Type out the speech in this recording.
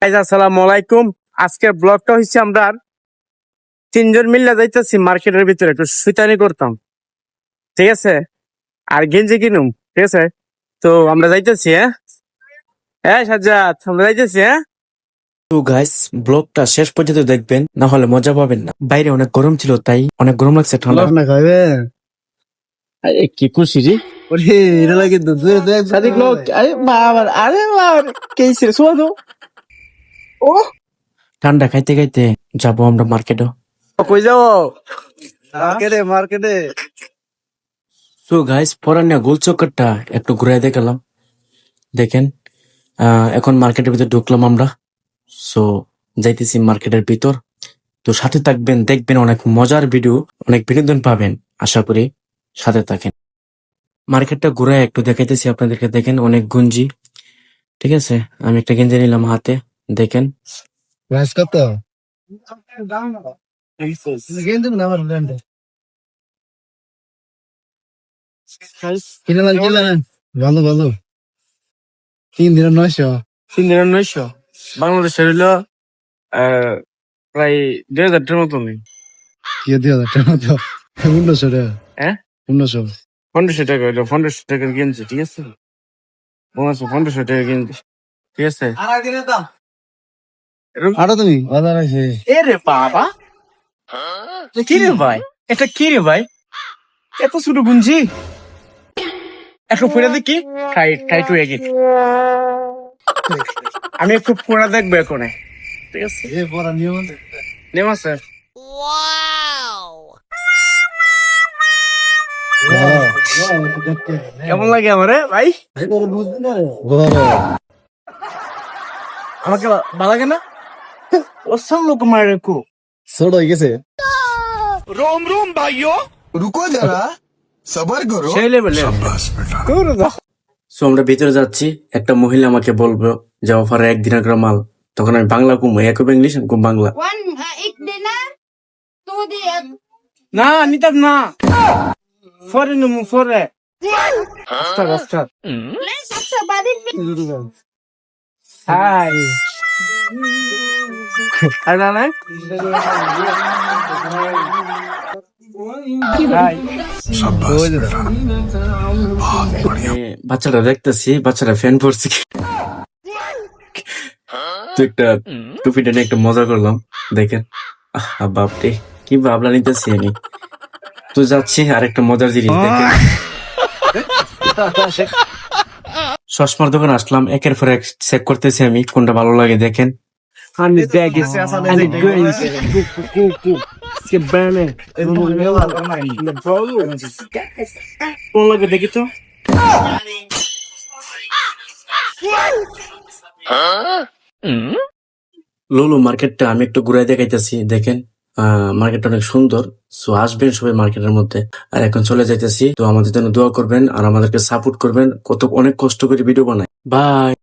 আসসালামু আলাইকুম। আজকের ব্লগটা হচ্ছে আমরা তিনজন মিল্লা যাইতেছি মার্কেটের ভিতরে একটু শয়তানি করতাম, ঠিক আছে, আর গেঞ্জি কিনুম, ঠিক আছে। তো আমরা যাইতেছি। হ্যাঁ সাজ্জাদ, আমরা যাইতেছি। তো গাইস, ব্লগটা শেষ পর্যন্ত দেখবেন, না হলে মজা পাবেন না। বাইরে অনেক গরম ছিল, তাই অনেক গরম লাগছে, ঠান্ডা না খাবে কি খুশি রে ওরে এটা লাগে তো সাদিক লোক। আরে বাবা, আরে বাবা, কেছে শোনো তো। ও ঠান্ডা খাইতে খাইতে যাবো আমরা মার্কেটে। কই যাও? মার্কেটে তো গাইস, পরানিয়া গোল চক্করটা একটু ঘুরে দেখালাম, দেখেন। এখন মার্কেটের ভিতর ঢুকলাম আমরা। সো যাইতেছি মার্কেটের ভিতর। তো সাথে থাকবেন, দেখবেন অনেক মজার ভিডিও, অনেক বিনোদন পাবেন, আশা করি সাথে থাকেন। মার্কেটটা ঘুরে একটু দেখাইতেছি আপনাদেরকে, দেখেন অনেক গুঞ্জি, ঠিক আছে। আমি একটা গেঞ্জি নিলাম হাতে, দেখেন। প্রাইস কত কিন্তু না আমার ব্র্যান্ডে কিনে লাগছিল না ভালো ভালো 3,900 3,900 বাংলাদেশের হইলো প্রায় 2,000 টাকার মতো নেই। কি 2,000 টাকা তো 1,500 টাকা হ্যাঁ 1,500 1500 টাকা হইলো, 1500 টাকার গেঞ্জি, ঠিক আছে। 1500 টাকা গেঞ্জি, ঠিক আছে। আরো তুমি বাজার আছে এ রে বাবা, কি রে ভাই, এটা কি রে ভাই, এত ছোট গুঞ্জি, একটু পরে দেখি। টাইট টাইট হয়ে গেছে, আমি একটু পরে দেখবো এখন, ঠিক আছে। এ পড়া নিয়ম আছে নেম আছে। কেমন লাগে আমারে ভাই? আমাকে ভালো লাগে না? ওসব লোক মারে কো ছোট হয়ে গেছে रोम रोम भाइयों रुको जरा सबर करो সেই লেভেলে। সো আমরা ভিতরে যাচ্ছি, একটা মহিলা আমাকে বলবো যে অফারে একদিনের করে মাল, তখন আমি বাংলা কুম, এক ইংলিশ, আমি কুম Bangla. Ik dinar, two dias. না নিতাম না, ফরে নেবো ফরে। আস্তা আস্তা Let's have somebody. হাই আর না না হাই। বাচ্চাটা দেখতেছি, বাচ্চাটা ফ্যান পড়ছে কি। তো একটা টুপিটা নিয়ে একটা মজা করলাম, দেখেন। বাপরে, কি ভাবলা নিতেছি আমি। তো যাচ্ছি আর একটা মজার জিনিস, দেখেন। চশমার দোকানে আসলাম, একের পর এক চেক করতেছি আমি কোনটা ভালো লাগে, দেখেন। Hani degis, hani guns, que bane. কোন লাগে দেখি তো? লোলো মার্কেটটা আমি একটু ঘুরে দেখাইতেছি, দেখেন। মার্কেটটা অনেক সুন্দর। সো আসবেন সবাই মার্কেটের মধ্যে। আর এখন চলে যাইতেছি, তো আমাদের জন্য দোয়া করবেন আর আমাদেরকে সাপোর্ট করবেন, কত অনেক কষ্ট করে ভিডিও বানাই। বাই।